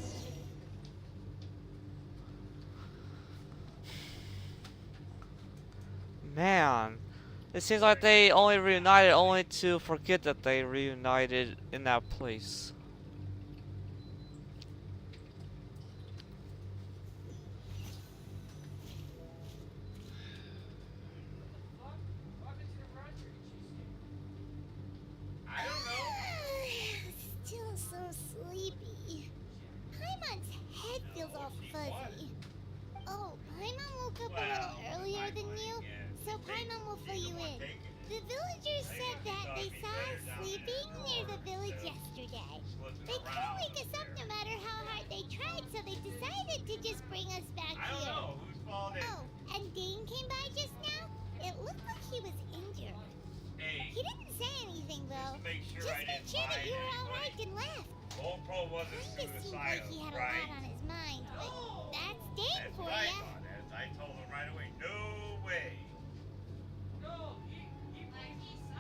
[SPEAKER 1] Man, it seems like they only reunited only to forget that they reunited in that place.
[SPEAKER 10] I don't know.
[SPEAKER 2] Still so sleepy. Paimon's head feels all fuzzy. Oh, Paimon woke up a little earlier than you, so Paimon will fill you in. The villagers said that they saw us sleeping near the village yesterday. They couldn't wake us up no matter how hard they tried, so they decided to just bring us back
[SPEAKER 10] I don't
[SPEAKER 2] here.
[SPEAKER 10] know whose fault it is.
[SPEAKER 2] Oh, and Dane came by just now? It looked like he was injured.
[SPEAKER 10] Hey,
[SPEAKER 2] He didn't say anything though.
[SPEAKER 10] just to make sure
[SPEAKER 2] Just
[SPEAKER 10] I
[SPEAKER 2] made
[SPEAKER 10] didn't
[SPEAKER 2] sure that
[SPEAKER 10] mind
[SPEAKER 2] you were
[SPEAKER 10] anybody.
[SPEAKER 2] alright and left.
[SPEAKER 10] Old Pro wasn't
[SPEAKER 2] Kinda seemed like
[SPEAKER 10] suicidal,
[SPEAKER 2] he had a
[SPEAKER 10] right?
[SPEAKER 2] lot on his mind, but that's Dane
[SPEAKER 10] That's
[SPEAKER 2] for
[SPEAKER 10] what I
[SPEAKER 2] ya.
[SPEAKER 10] thought. As I told him right away, no way.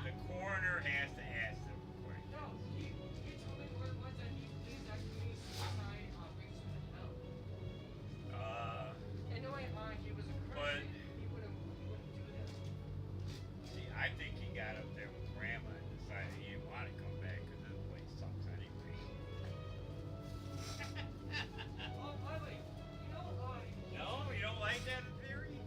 [SPEAKER 10] The coroner has to ask them before he but see, I think he got up there with Grandma and decided he didn't want to come back because this place sucks anyway. No, you don't like that theory?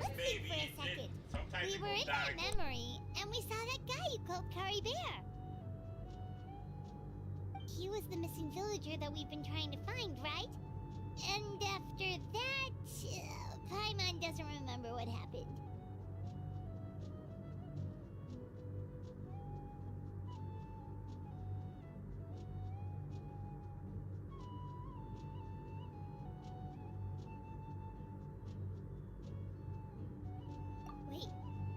[SPEAKER 2] Let's think
[SPEAKER 10] Maybe
[SPEAKER 2] for a
[SPEAKER 10] he
[SPEAKER 2] second.
[SPEAKER 10] didn't. Sometimes
[SPEAKER 2] We
[SPEAKER 10] it
[SPEAKER 2] were
[SPEAKER 10] goes
[SPEAKER 2] in
[SPEAKER 10] down
[SPEAKER 2] that
[SPEAKER 10] and
[SPEAKER 2] memory, and we saw that guy you called Curry Bear. He was the missing villager that we've been trying to find, right? And after that, Paimon doesn't remember what happened. Wait,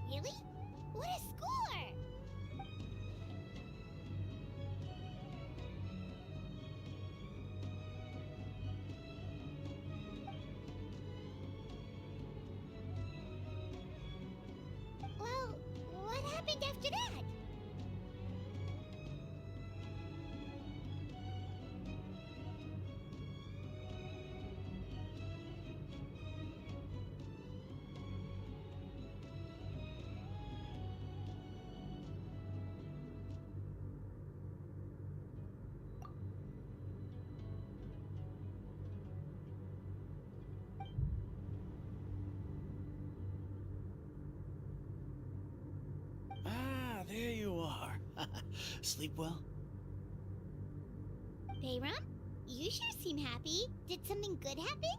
[SPEAKER 2] really? What a score! Well, what happened after that?
[SPEAKER 7] Ah, there you are. Sleep well?
[SPEAKER 2] Bayram? You sure seem happy. Did something good happen?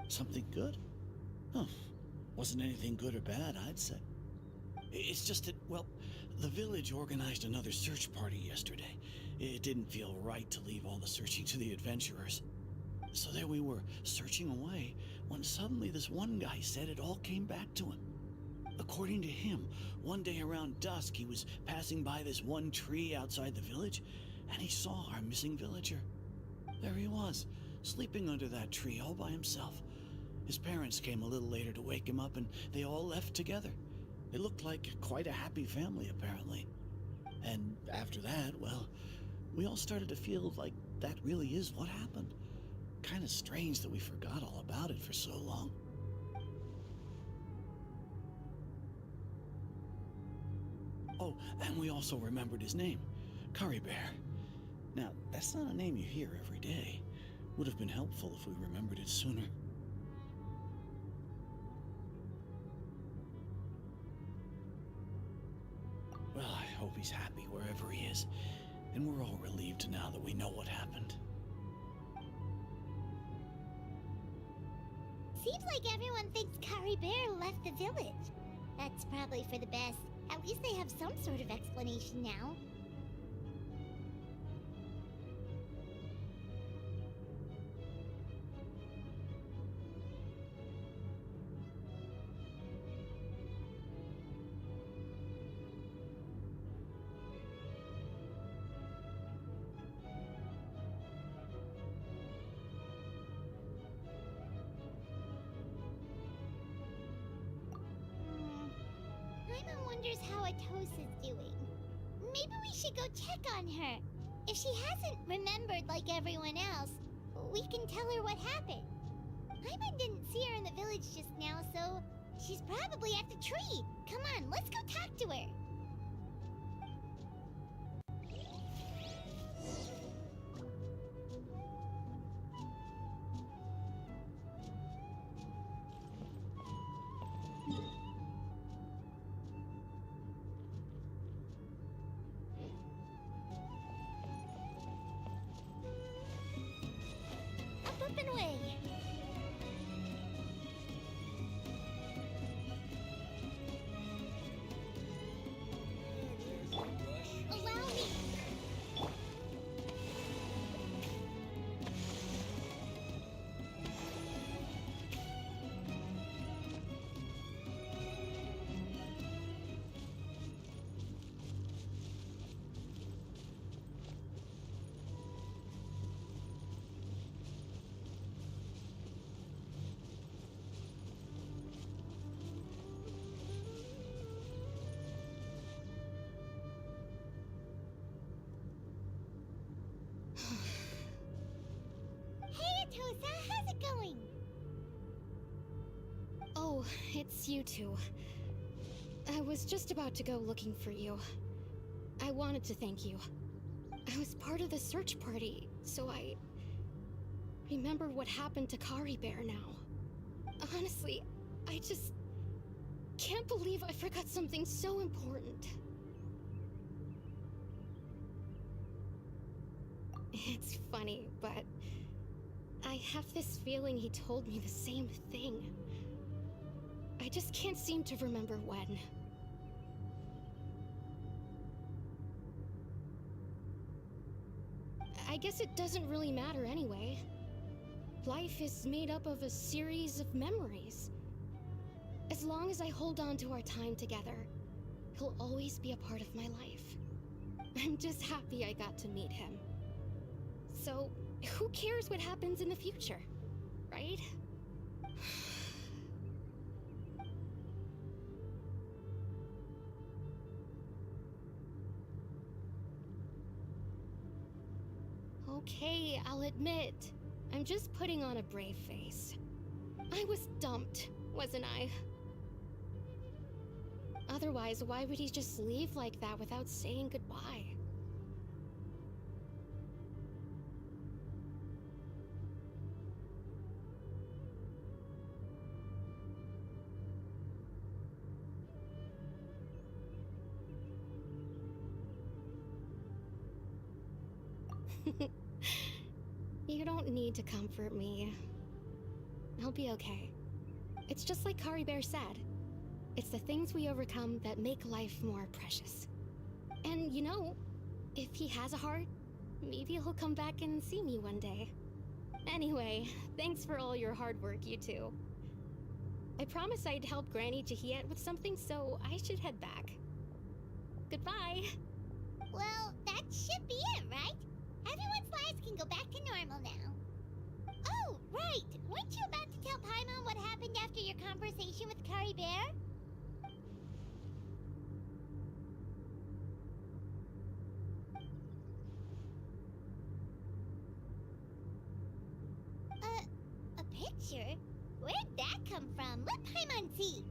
[SPEAKER 7] Something good? Oh, wasn't anything good or bad, I'd say. It's just that, well, the village organized another search party yesterday. It didn't feel right to leave all the searching to the adventurers. So there we were, searching away, when suddenly this one guy said it all came back to him. According to him, one day around dusk he was passing by this one tree outside the village, and he saw our missing villager. There he was, sleeping under that tree all by himself. His parents came a little later to wake him up, and they all left together. It looked like quite a happy family, apparently. And after that, well, we all started to feel like that really is what happened. Kind of strange that we forgot all about it for so long. Oh, and we also remembered his name, Curry Bear. Now, that's not a name you hear every day. Would have been helpful if we remembered it sooner. Well, I hope he's happy wherever he is, and we're all relieved now that we know what happened.
[SPEAKER 2] Seems like everyone thinks Curry Bear left the village. That's probably for the best. At least they have some sort of explanation now. wonders how Atosa's doing. Maybe we should go check on her. If she hasn't remembered like everyone else, we can tell her what happened. Paimon didn't see her in the village just now, so she's probably at the tree. Come on, let's go talk to her. Up and away. Allow me. Hey, Atosa, how's it going?
[SPEAKER 8] Oh, it's you two. I was just about to go looking for you. I wanted to thank you. I was part of the search party, so I remembered what happened to Kari Bear now. Honestly, I just can't believe I forgot something so important. It's funny, but I have this feeling he told me the same thing. I just can't seem to remember when. I guess it doesn't really matter anyway. Life is made up of a series of memories. As long as I hold on to our time together, he'll always be a part of my life. I'm just happy I got to meet him. So, who cares what happens in the future, right? Okay, I'll admit, I'm just putting on a brave face. I was dumped, wasn't I? Otherwise, why would he just leave like that without saying goodbye? You don't need to comfort me. I'll be okay. It's just like Kari Bear said. It's the things we overcome that make life more precious. And you know, if he has a heart, maybe he'll come back and see me one day. Anyway, thanks for all your hard work, you two. I promised I'd help Granny Jahiet with something, so I should head back. Goodbye!
[SPEAKER 2] Well, that should be it, right? Everyone's lives can go back to normal now. Oh, right! Weren't you about to tell Paimon what happened after your conversation with Kari Bear? A picture? Where'd that come from? Let Paimon see.